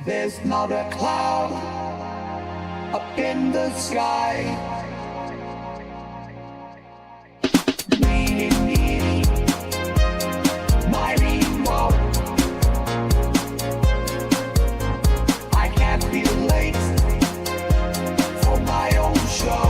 There's not a cloud up in the sky. Mighty Mo. I can't be late for my own show.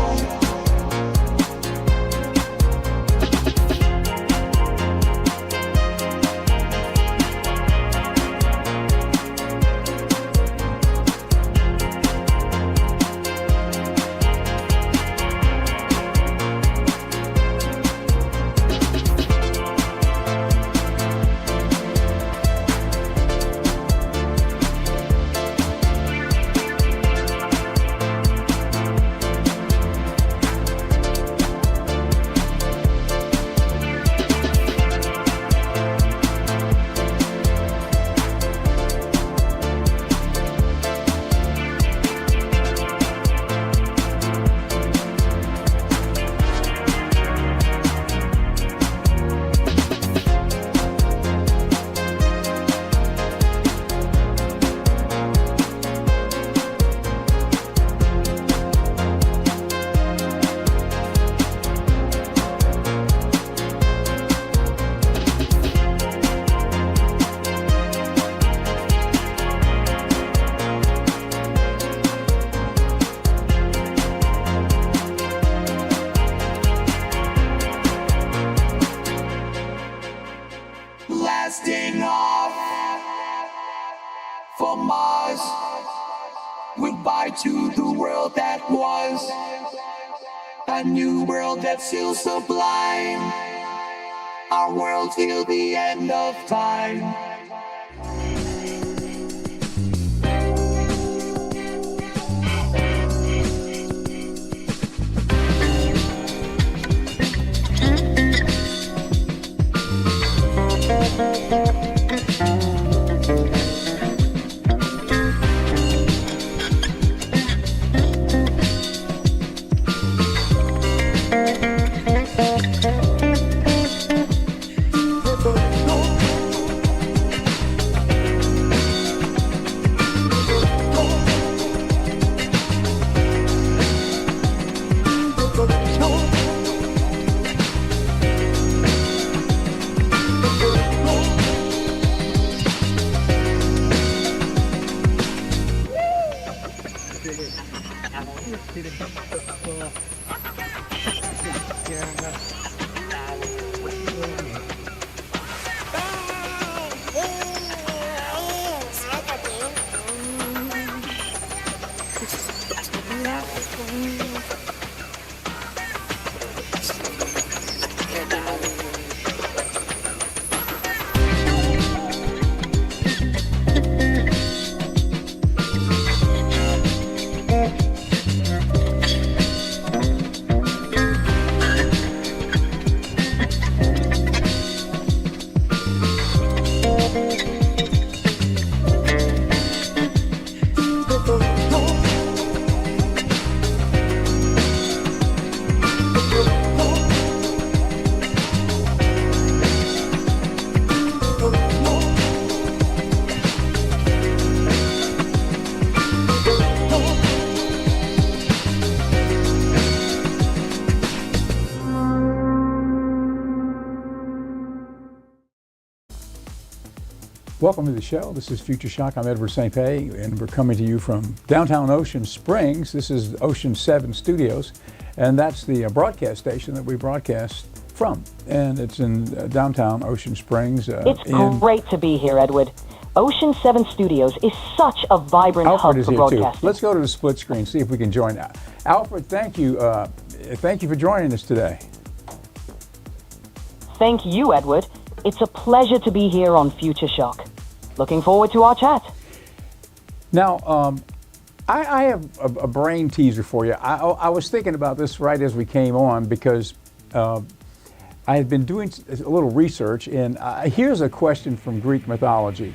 Blasting off for Mars. Goodbye to the world that was, a new world that's still sublime, our world till the end of time. Welcome to the show. This is Future Shock. I'm Edward St. Pé, and we're coming to you from downtown Ocean Springs. This is Ocean 7 Studios, and that's the broadcast station that we broadcast from. And it's in downtown Ocean Springs. It's great to be here, Edward. Ocean 7 Studios is such a vibrant Alfred hub is for here broadcasting. too. Let's go to the split screen, see if we can join. Alfred, thank you. Thank you for joining us today. Thank you, Edward. It's a pleasure to be here on Future Shock. Looking forward to our chat. Now, I have a brain teaser for you. I was thinking about this right as we came on because I had been doing a little research, and here's a question from Greek mythology.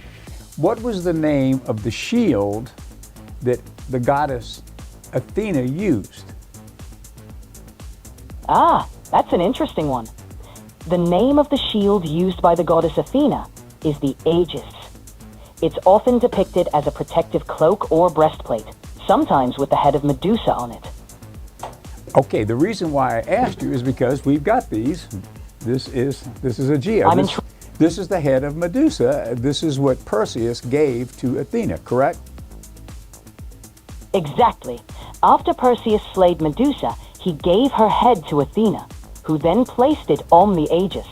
What was the name of the shield that the goddess Athena used? Ah, that's an interesting one. The name of the shield used by the goddess Athena is the Aegis. It's often depicted as a protective cloak or breastplate, sometimes with the head of Medusa on it. Okay, the reason why I asked you is because we've got these. This is Aegea. I'm This is the head of Medusa. This is what Perseus gave to Athena, correct? Exactly. After Perseus slayed Medusa, he gave her head to Athena, who then placed it on the Aegis.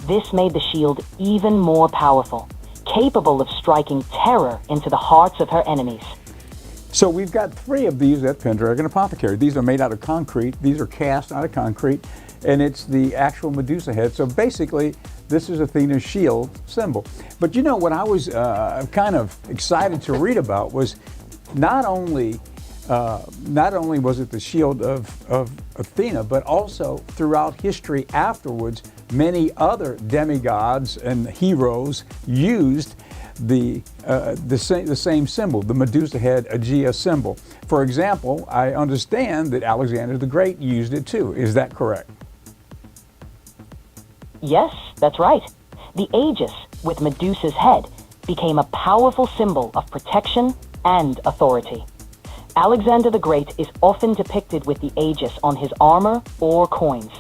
This made the shield even more powerful, capable of striking terror into the hearts of her enemies. So we've got 3 of these at Pendragon Apothecary. These are made out of concrete. These are cast out of concrete, and it's the actual Medusa head. So basically, this is Athena's shield symbol. But you know what I was kind of excited to read about was not only was it the shield of Athena, but also throughout history afterwards, many other demigods and heroes used the same symbol, the Medusa head Aegea symbol. For example, I understand that Alexander the Great used it too. Is that correct? Yes, that's right. The Aegis, with Medusa's head, became a powerful symbol of protection and authority. Alexander the Great is often depicted with the Aegis on his armor or coins,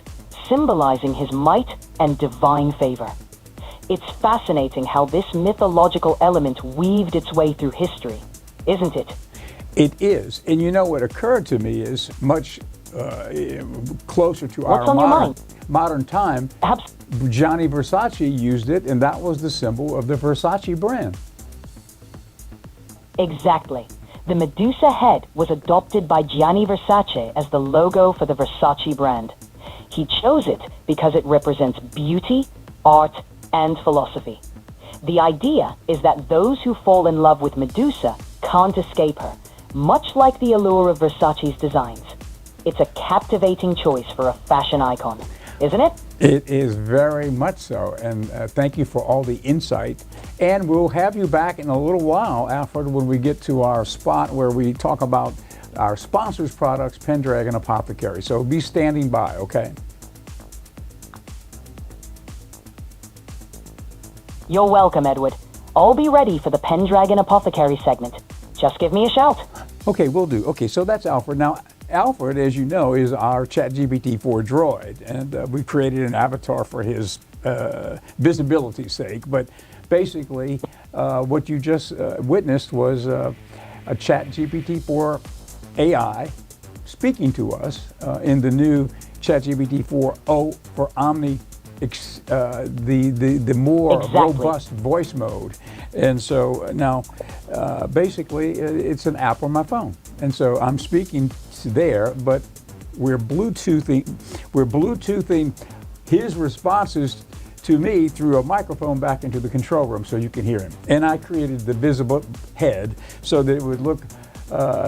symbolizing his might and divine favor. It's fascinating how this mythological element weaved its way through history, isn't it? It is. And you know what occurred to me is much closer to What's our on your mind? modern time. Perhaps Gianni Versace used it, and that was the symbol of the Versace brand. exactly. The Medusa head was adopted by Gianni Versace as the logo for the Versace brand. He chose it because it represents beauty, art, and philosophy. The idea is that those who fall in love with Medusa can't escape her, much like the allure of Versace's designs. It's a captivating choice for a fashion icon, isn't it? It is very much so, and thank you for all the insight. And we'll have you back in a little while, Alfred, when we get to our spot where we talk about our sponsors' products, Pendragon Apothecary. So be standing by, okay? You're welcome, Edward. I'll be ready for the Pendragon Apothecary segment. Just give me a shout. Okay, we'll do. Okay, so that's Alfred. Now, Alfred, as you know, is our ChatGPT-4 droid, and we created an avatar for his visibility's sake. But basically, what you just witnessed was a ChatGPT-4 AI speaking to us in the new ChatGPT-4o for Omni, the more Exactly. robust voice mode. And so now, basically, it's an app on my phone. And so I'm speaking to there, but we're Bluetoothing his responses to me through a microphone back into the control room so you can hear him. And I created the visible head so that it would look,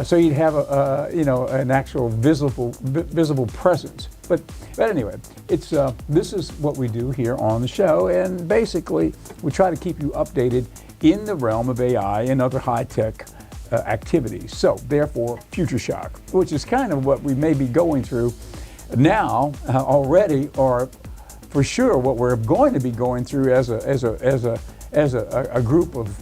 so you'd have an actual visible presence. But anyway, it's this is what we do here on the show, and basically we try to keep you updated in the realm of AI and other high-tech activities. So therefore, Future Shock, which is kind of what we may be going through now already, or for sure what we're going to be going through as a group of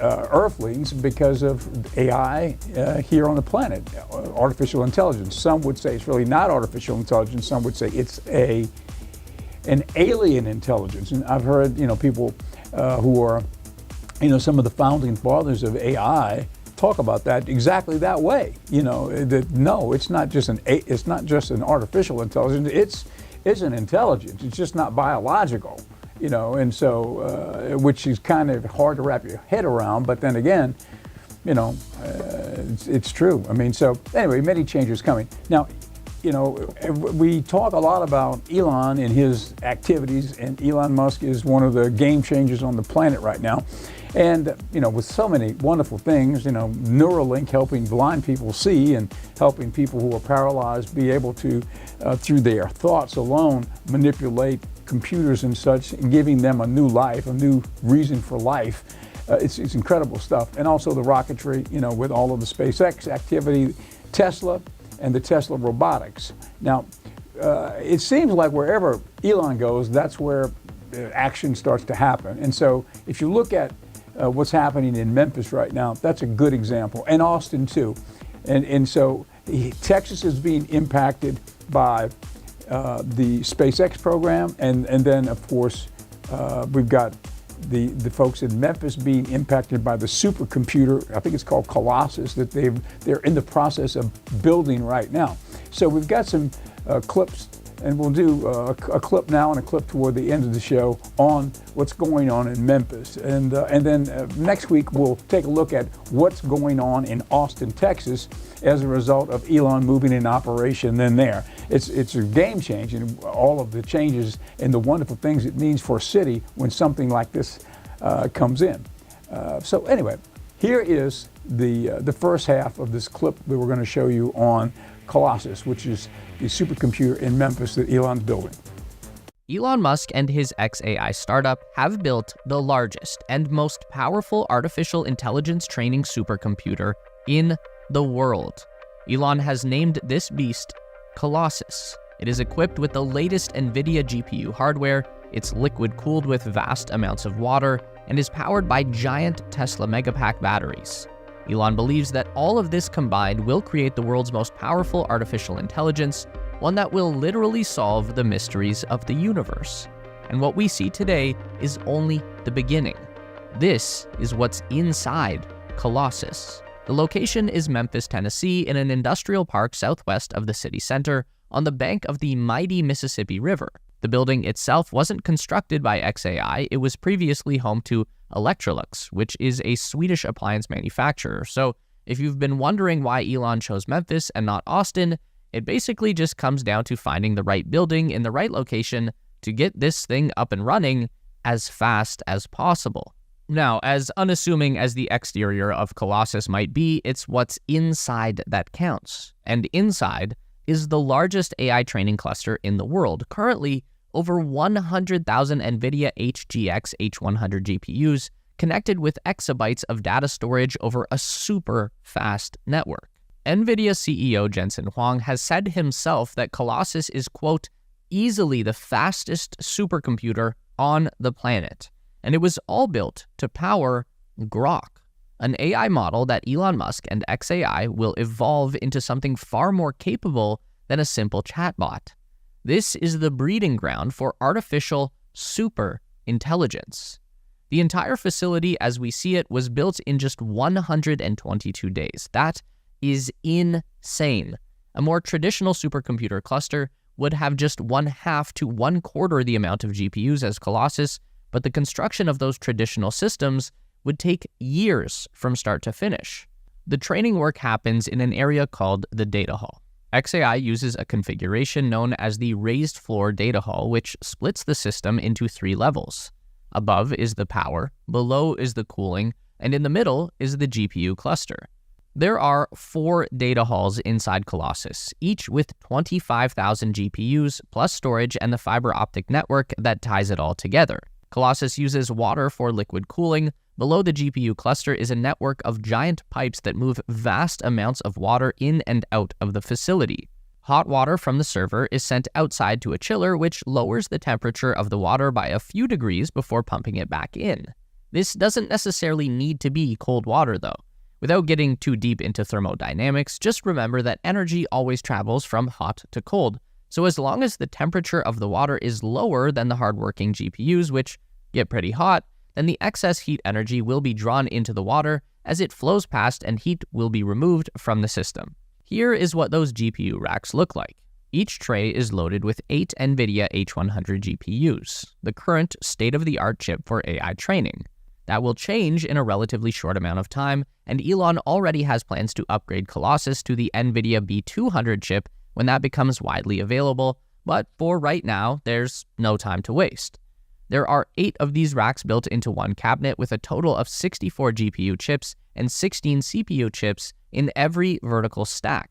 Earthlings because of AI here on the planet, artificial intelligence. Some would say it's really not artificial intelligence. Some would say it's an alien intelligence. And I've heard people who are some of the founding fathers of AI talk about that exactly that way. That no, it's not just an artificial intelligence. It's an intelligence. It's just not biological. And so, which is kind of hard to wrap your head around, but then again, it's true. I mean, so anyway, many changes coming. Now, we talk a lot about Elon and his activities, and Elon Musk is one of the game changers on the planet right now. And, with so many wonderful things, Neuralink helping blind people see and helping people who are paralyzed be able to, through their thoughts alone, manipulate computers and such, and giving them a new life, a new reason for life. It's incredible stuff. And also the rocketry, with all of the SpaceX activity, Tesla, and the Tesla robotics. Now, it seems like wherever Elon goes, that's where action starts to happen. And so if you look at what's happening in Memphis right now, that's a good example, and Austin too. And so Texas is being impacted by the SpaceX program, and then of course we've got the folks in Memphis being impacted by the supercomputer, I think it's called Colossus, that they're in the process of building right now. So we've got some clips, and we'll do a clip now and a clip toward the end of the show on what's going on in Memphis. And then next week we'll take a look at what's going on in Austin, Texas as a result of Elon moving in operation then there. It's a game change, and all of the changes and the wonderful things it means for a city when something like this comes in. So anyway, here is the first half of this clip that we're going to show you on Colossus, which is the supercomputer in Memphis that Elon's building. Elon Musk and his xAI startup have built the largest and most powerful artificial intelligence training supercomputer in the world. Elon has named this beast Colossus. It is equipped with the latest NVIDIA GPU hardware, it's liquid-cooled with vast amounts of water, and is powered by giant Tesla Megapack batteries. Elon believes that all of this combined will create the world's most powerful artificial intelligence, one that will literally solve the mysteries of the universe. And what we see today is only the beginning. This is what's inside Colossus. The location is Memphis, Tennessee, in an industrial park southwest of the city center on the bank of the mighty Mississippi River. The building itself wasn't constructed by xAI, it was previously home to Electrolux, which is a Swedish appliance manufacturer. So if you've been wondering why Elon chose Memphis and not Austin, it basically just comes down to finding the right building in the right location to get this thing up and running as fast as possible. Now, as unassuming as the exterior of Colossus might be, it's what's inside that counts. And inside is the largest AI training cluster in the world. Currently, over 100,000 NVIDIA HGX H100 GPUs connected with exabytes of data storage over a super fast network. NVIDIA CEO Jensen Huang has said himself that Colossus is, quote, easily the fastest supercomputer on the planet. And it was all built to power Grok, an AI model that Elon Musk and xAI will evolve into something far more capable than a simple chatbot. This is the breeding ground for artificial super intelligence. The entire facility as we see it was built in just 122 days. That is insane. A more traditional supercomputer cluster would have just 1/2 to 1/4 the amount of GPUs as Colossus, but the construction of those traditional systems would take years from start to finish. The training work happens in an area called the data hall. xAI uses a configuration known as the raised floor data hall, which splits the system into 3 levels. Above is the power, below is the cooling, and in the middle is the GPU cluster. There are 4 data halls inside Colossus, each with 25,000 GPUs, plus storage and the fiber optic network that ties it all together. Colossus uses water for liquid cooling. Below the GPU cluster is a network of giant pipes that move vast amounts of water in and out of the facility. Hot water from the server is sent outside to a chiller, which lowers the temperature of the water by a few degrees before pumping it back in. This doesn't necessarily need to be cold water, though. Without getting too deep into thermodynamics, just remember that energy always travels from hot to cold. So as long as the temperature of the water is lower than the hardworking GPUs, which get pretty hot, then the excess heat energy will be drawn into the water as it flows past and heat will be removed from the system. Here is what those GPU racks look like. Each tray is loaded with 8 NVIDIA H100 GPUs, the current state-of-the-art chip for AI training. That will change in a relatively short amount of time, and Elon already has plans to upgrade Colossus to the NVIDIA B200 chip when that becomes widely available, but for right now, there's no time to waste. There are 8 of these racks built into one cabinet with a total of 64 GPU chips and 16 CPU chips in every vertical stack.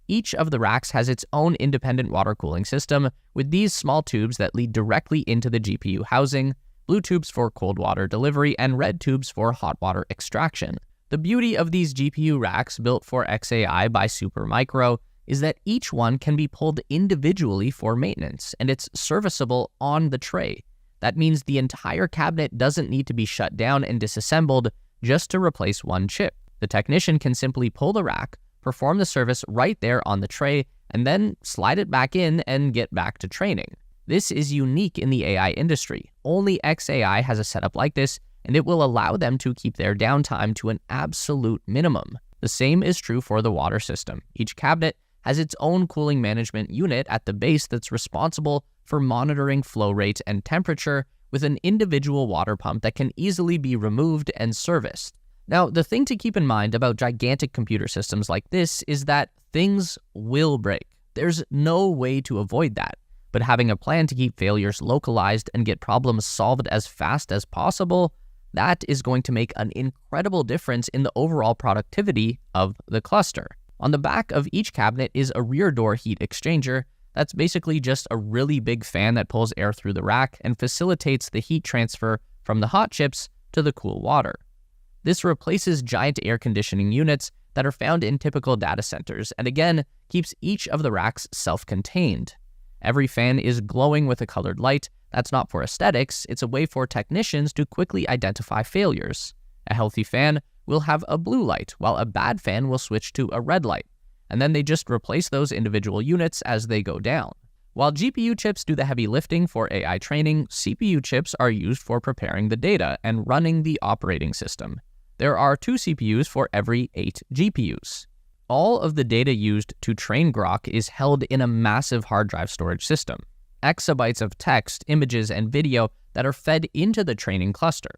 Each of the racks has its own independent water cooling system with these small tubes that lead directly into the GPU housing, blue tubes for cold water delivery, and red tubes for hot water extraction. The beauty of these GPU racks built for xAI by Supermicro is that each one can be pulled individually for maintenance, and it's serviceable on the tray. That means the entire cabinet doesn't need to be shut down and disassembled just to replace one chip. The technician can simply pull the rack, perform the service right there on the tray, and then slide it back in and get back to training. This is unique in the AI industry. Only xAI has a setup like this, and it will allow them to keep their downtime to an absolute minimum. The same is true for the water system. Each cabinet has its own cooling management unit at the base that's responsible for monitoring flow rate and temperature with an individual water pump that can easily be removed and serviced. Now, the thing to keep in mind about gigantic computer systems like this is that things will break. There's no way to avoid that, but having a plan to keep failures localized and get problems solved as fast as possible, that is going to make an incredible difference in the overall productivity of the cluster. On the back of each cabinet is a rear door heat exchanger. That's basically just a really big fan that pulls air through the rack and facilitates the heat transfer from the hot chips to the cool water. This replaces giant air conditioning units that are found in typical data centers, and again, keeps each of the racks self-contained. Every fan is glowing with a colored light. That's not for aesthetics, it's a way for technicians to quickly identify failures. A healthy fan will have a blue light, while a bad fan will switch to a red light, and then they just replace those individual units as they go down. While GPU chips do the heavy lifting for AI training, CPU chips are used for preparing the data and running the operating system. There are 2 CPUs for every 8 GPUs. All of the data used to train Grok is held in a massive hard drive storage system. Exabytes of text, images, and video that are fed into the training cluster.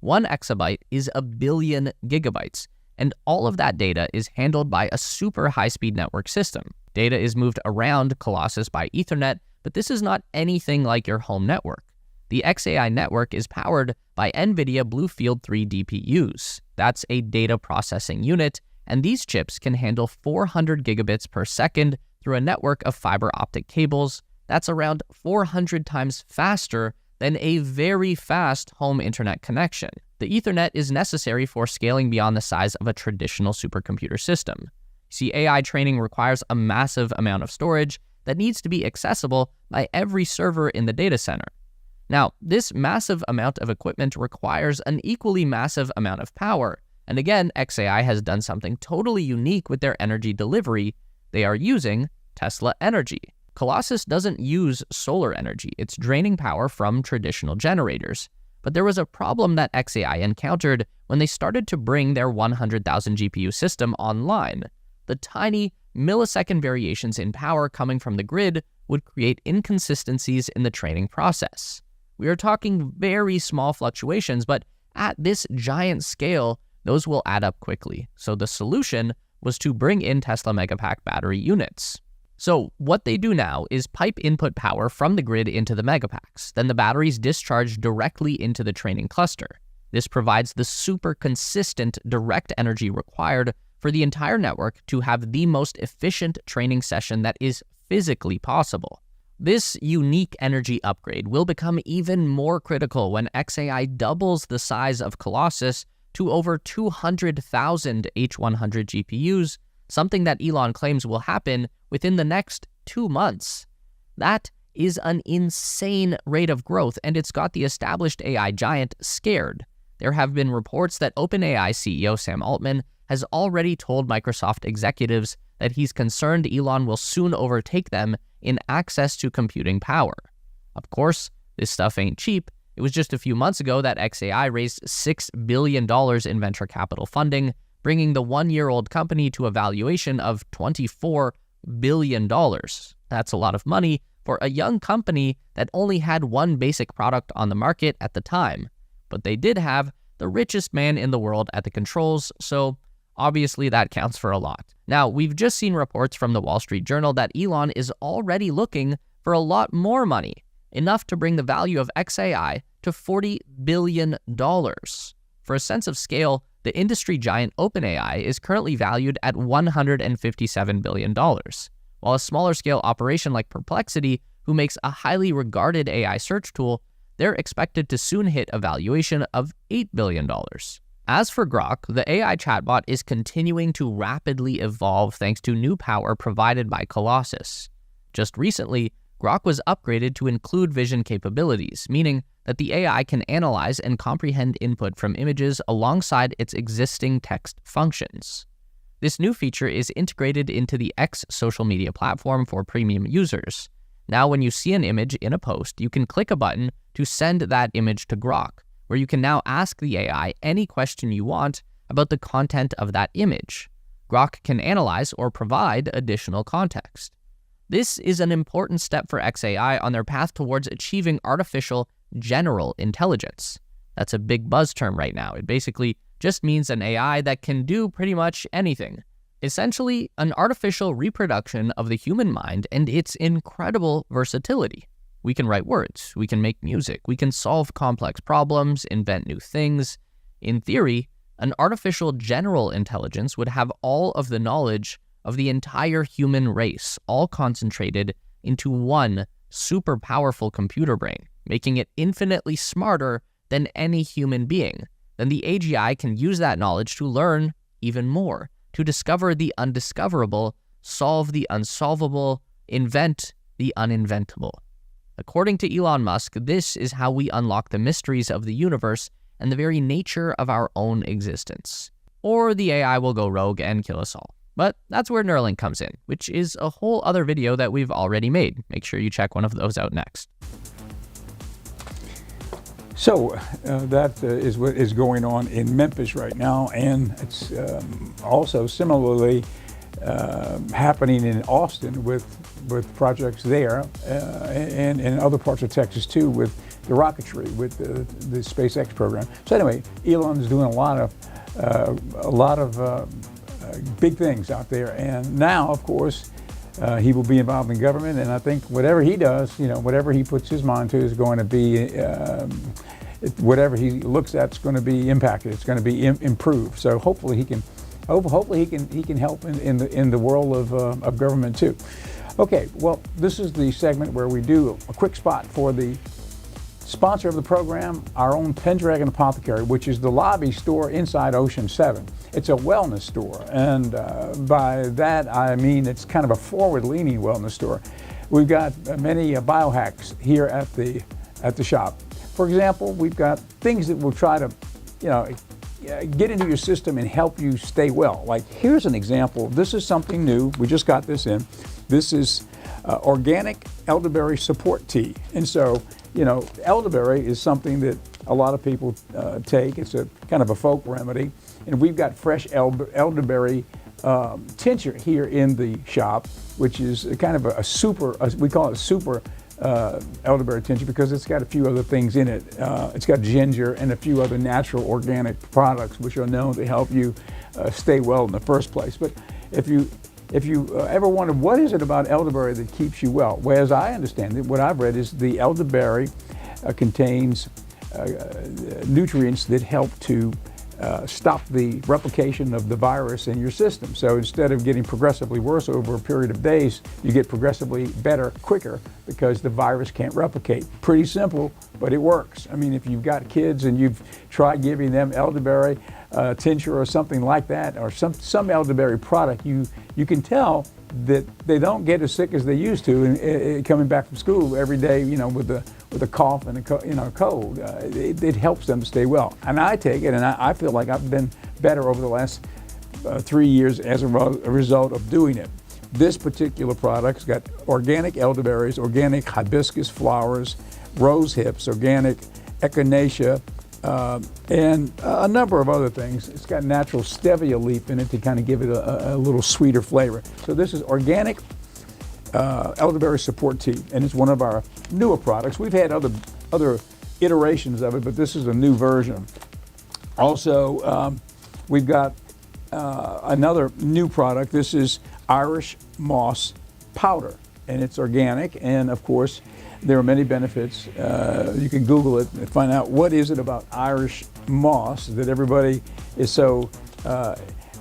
1 exabyte is a billion gigabytes, and all of that data is handled by a super high-speed network system. Data is moved around Colossus by Ethernet, but this is not anything like your home network. The xAI network is powered by NVIDIA BlueField 3 DPUs. That's a data processing unit, and these chips can handle 400 gigabits per second through a network of fiber optic cables. That's around 400 times faster than a very fast home internet connection. The Ethernet is necessary for scaling beyond the size of a traditional supercomputer system. See, AI training requires a massive amount of storage that needs to be accessible by every server in the data center. Now, this massive amount of equipment requires an equally massive amount of power, and again, xAI has done something totally unique with their energy delivery. They are using Tesla energy. Colossus doesn't use solar energy, it's draining power from traditional generators. But there was a problem that xAI encountered when they started to bring their 100,000 GPU system online. The tiny millisecond variations in power coming from the grid would create inconsistencies in the training process. We are talking very small fluctuations, but at this giant scale, those will add up quickly. So the solution was to bring in Tesla Megapack battery units. So what they do now is pipe input power from the grid into the Megapacks. Then the batteries discharge directly into the training cluster. This provides the super consistent direct energy required for the entire network to have the most efficient training session that is physically possible. This unique energy upgrade will become even more critical when xAI doubles the size of Colossus to over 200,000 H100 GPUs, something that Elon claims will happen within the next 2 months. That is an insane rate of growth, and it's got the established AI giant scared. There have been reports that OpenAI CEO Sam Altman has already told Microsoft executives that he's concerned Elon will soon overtake them in access to computing power. Of course, this stuff ain't cheap. It was just a few months ago that xAI raised $6 billion in venture capital funding, bringing the one-year-old company to a valuation of $24 billion. That's a lot of money for a young company that only had one basic product on the market at the time. But they did have the richest man in the world at the controls, so obviously that counts for a lot. Now, we've just seen reports from the Wall Street Journal that Elon is already looking for a lot more money, enough to bring the value of xAI to $40 billion. For a sense of scale, the industry giant OpenAI is currently valued at $157 billion, while a smaller scale operation like Perplexity, who makes a highly regarded AI search tool, they're expected to soon hit a valuation of $8 billion. As for Grok, the AI chatbot is continuing to rapidly evolve thanks to new power provided by Colossus. Just recently, Grok was upgraded to include vision capabilities, meaning that the AI can analyze and comprehend input from images alongside its existing text functions. This new feature is integrated into the X social media platform for premium users. Now, when you see an image in a post, you can click a button to send that image to Grok, where you can now ask the AI any question you want about the content of that image. Grok can analyze or provide additional context. This is an important step for xAI on their path towards achieving artificial general intelligence. That's a big buzz term right now. It basically just means an AI that can do pretty much anything. Essentially, an artificial reproduction of the human mind and its incredible versatility. We can write words, we can make music, we can solve complex problems, invent new things. In theory, an artificial general intelligence would have all of the knowledge of the entire human race, all concentrated into one super powerful computer brain, making it infinitely smarter than any human being. Then the AGI can use that knowledge to learn even more, to discover the undiscoverable, solve the unsolvable, invent the uninventable. According to Elon Musk, this is how we unlock the mysteries of the universe and the very nature of our own existence. Or the AI will go rogue and kill us all. But that's where Neuralink comes in, which is a whole other video that we've already made. Make sure you check one of those out next. So that is what is going on in Memphis right now, and it's also similarly happening in Austin with projects there, and in other parts of Texas too, with the rocketry, with the SpaceX program. So anyway, Elon is doing a lot of big things out there, and now, of course, he will be involved in government, and I think whatever he does, whatever he puts his mind to is going to be, whatever he looks at is going to be impacted. It's going to be improved. So hopefully he can, hopefully he can help in the world of government too. Okay, well, this is the segment where we do a quick spot for the sponsor of the program, our own Pendragon Apothecary, which is the lobby store inside Ocean 7. It's a wellness store, and by that I mean it's kind of a forward-leaning wellness store. We've got many biohacks here at the shop. For example, we've got things that will try to, get into your system and help you stay well. Like, here's an example. This is something new. We just got this in. This is organic elderberry support tea, and so elderberry is something that a lot of people take. It's a kind of a folk remedy, and we've got fresh elderberry tincture here in the shop, which is kind of a super, we call it super elderberry tincture because it's got a few other things in it. It's got ginger and a few other natural organic products which are known to help you stay well in the first place. But if you ever wondered what is it about elderberry that keeps you well, well, as I understand it, what I've read is the elderberry contains nutrients that help to stop the replication of the virus in your system. So instead of getting progressively worse over a period of days, you get progressively better quicker because the virus can't replicate. Pretty simple, but it works. I mean, if you've got kids and you've tried giving them elderberry tincture or something like that, or some elderberry product, you can tell that they don't get as sick as they used to, and coming back from school every day, with a cough and a cold. It helps them to stay well. And I take it, and I feel like I've been better over the last 3 years as a result of doing it. This particular product's got organic elderberries, organic hibiscus flowers, rose hips, organic echinacea, and a number of other things. It's got natural stevia leaf in it to kind of give it a little sweeter flavor. So this is organic elderberry support tea, and it's one of our newer products. We've had other iterations of it, but this is a new version. Also, we've got another new product. This is Irish moss powder, and it's organic, and of course there are many benefits. You can Google it and find out what is it about Irish moss that everybody is so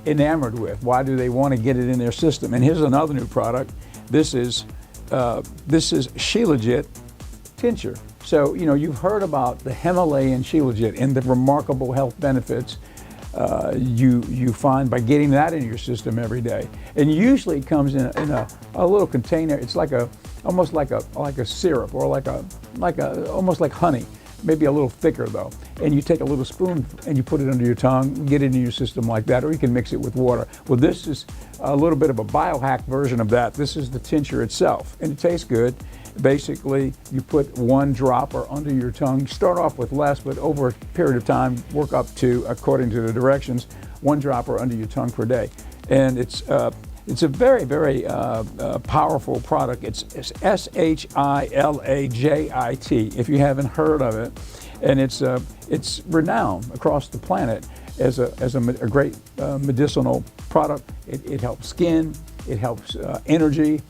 enamored with. Why do they want to get it in their system? And here's another new product. This is Shilajit tincture. So you've heard about the Himalayan Shilajit and the remarkable health benefits you find by getting that in your system every day. And usually it comes in a little container. It's like a almost like a syrup, or like a almost like honey, maybe a little thicker though. And you take a little spoon and you put it under your tongue, get it in your system like that, or you can mix it with water. Well, this is a little bit of a biohack version of that. This is the tincture itself, and it tastes good. Basically, you put 1 dropper under your tongue. Start off with less, but over a period of time, work up to, according to the directions, 1 dropper under your tongue per day. And it's a very, very powerful product. It's SHILAJIT, if you haven't heard of it. And it's renowned across the planet as a great medicinal product. It helps skin, it helps energy,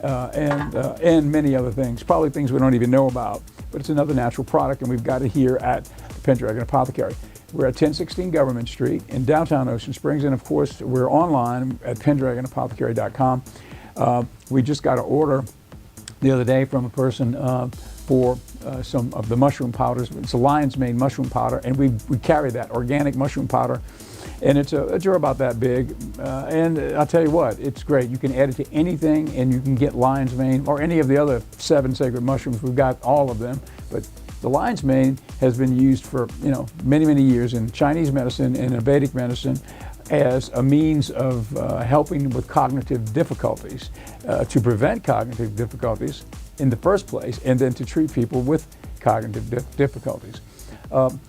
and many other things, probably things we don't even know about. But it's another natural product, and we've got it here at the Pendragon Apothecary. We're at 1016 Government Street in downtown Ocean Springs, and of course we're online at pendragonapothecary.com. We just got an order the other day from a person for some of the mushroom powders. It's a lion's mane mushroom powder, and we carry that organic mushroom powder, and it's a jar about that big. And I'll tell you what, it's great. You can add it to anything, and you can get lion's mane or any of the other 7 sacred mushrooms. We've got all of them, but the lion's mane has been used for many, many years in Chinese medicine and in Vedic medicine as a means of helping with cognitive difficulties, to prevent cognitive difficulties in the first place, and then to treat people with cognitive difficulties.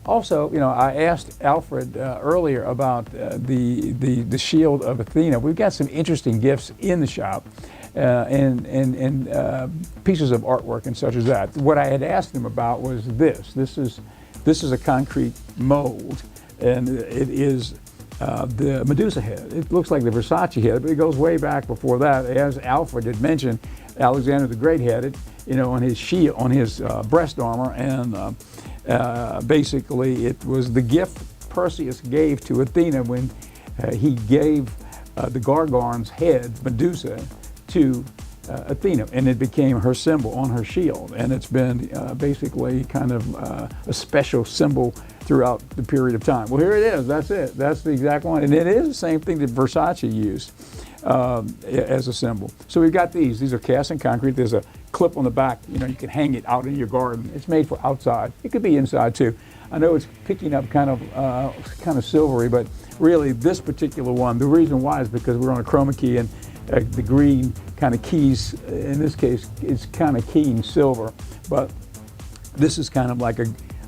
Also, I asked Alfred earlier about the Shield of Athena. We've got some interesting gifts in the shop, and pieces of artwork and such as that. What I had asked him about was this. This is a concrete mold, and it is the Medusa head. It looks like the Versace head, but it goes way back before that. As Alfred had mentioned, Alexander the Great had it, on his shield, on his breast armor, and basically it was the gift Perseus gave to Athena when he gave the Gargon's head, Medusa, to Athena, and it became her symbol on her shield, and it's been basically kind of a special symbol throughout the period of time. Well, here it is. That's it. That's the exact one, and it is the same thing that Versace used as a symbol. So we've got these. These are cast in concrete. There's a clip on the back. You can hang it out in your garden. It's made for outside. It could be inside too. I know it's picking up kind of silvery, but really this particular one, the reason why is because we're on a chroma key, and the green kind of keys, in this case, it's kind of keying silver, but this is kind of like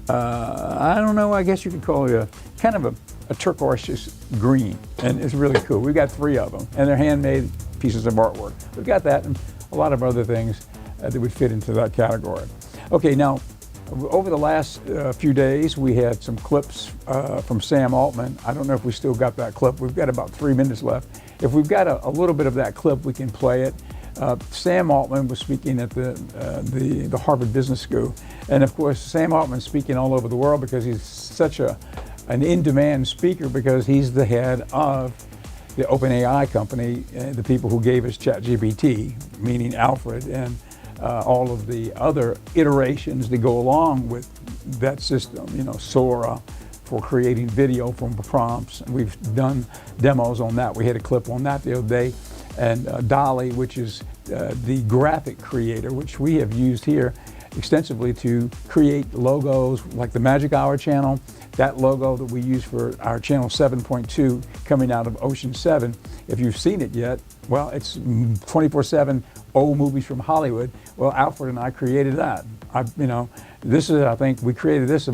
I don't know, I guess you could call it a kind of a turquoise green, and it's really cool. We've got 3 of them, and they're handmade pieces of artwork. We've got that and a lot of other things that would fit into that category. Okay, now, over the last few days, we had some clips from Sam Altman. I don't know if we still got that clip. We've got about 3 minutes left. If we've got a little bit of that clip, we can play it. Sam Altman was speaking at the Harvard Business School. And of course, Sam Altman's speaking all over the world because he's such an in-demand speaker, because he's the head of the OpenAI company, the people who gave us ChatGPT, meaning Alfred, and all of the other iterations that go along with that system, Sora for creating video from prompts. We've done demos on that. We had a clip on that the other day. And DALL-E, which is the graphic creator, which we have used here extensively to create logos like the Magic Hour channel. That logo that we use for our channel 7.2 coming out of Ocean 7. If you've seen it yet, well, it's 24/7 old movies from Hollywood. Well, Alfred and I created that. I think we created this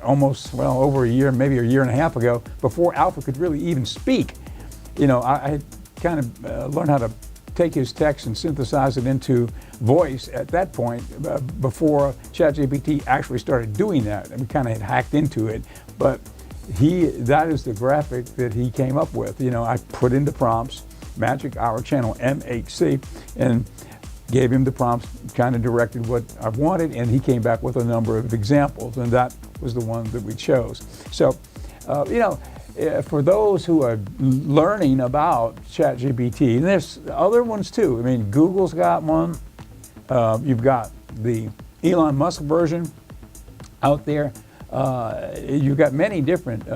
almost, over a year, maybe a year and a half ago, before Alfred could really even speak. I had kind of learned how to take his text and synthesize it into voice at that point, before ChatGPT actually started doing that. And we kind of had hacked into it, but that is the graphic that he came up with. I put into prompts, Magic Hour channel MHC, and gave him the prompts, kind of directed what I wanted, and he came back with a number of examples, and that was the one that we chose. So, for those who are learning about ChatGPT, and there's other ones too. I mean, Google's got one. You've got the Elon Musk version out there. You've got many different,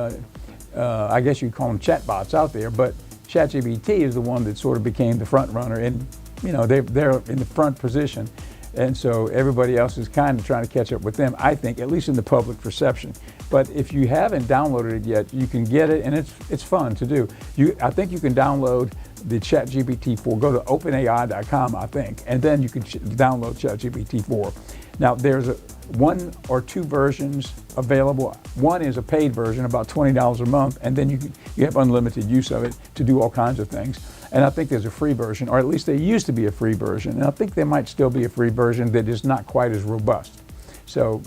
I guess you'd call them chatbots out there, but ChatGPT is the one that sort of became the front runner, and they're in the front position. And so everybody else is kind of trying to catch up with them, I think, at least in the public perception. But if you haven't downloaded it yet, you can get it, and it's fun to do. I think you can download the ChatGPT 4. Go to openai.com, I think, and then you can download ChatGPT 4. Now, there's one or two versions available. One is a paid version, about $20 a month, and then you have unlimited use of it to do all kinds of things. And I think there's a free version, or at least there used to be a free version, and I think there might still be a free version that is not quite as robust. So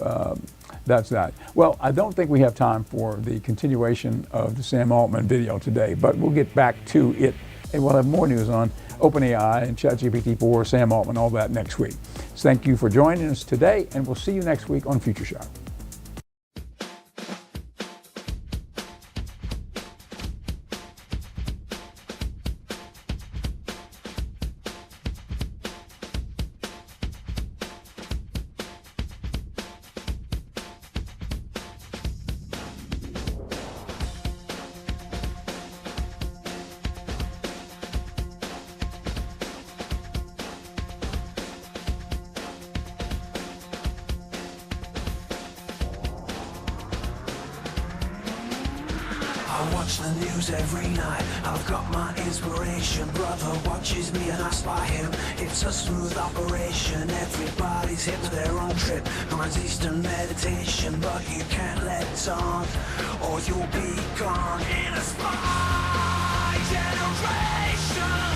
that's that. Well, I don't think we have time for the continuation of the Sam Altman video today, but we'll get back to it, and we'll have more news on OpenAI and ChatGPT 4, Sam Altman, all that next week. So thank you for joining us today, and we'll see you next week on Future Shock. I watch the news every night, I've got my inspiration. Brother watches me and I spy him, it's a smooth operation. Everybody's hit to their own trip, mine's Eastern meditation. But you can't let it on, or you'll be gone in a spy generation.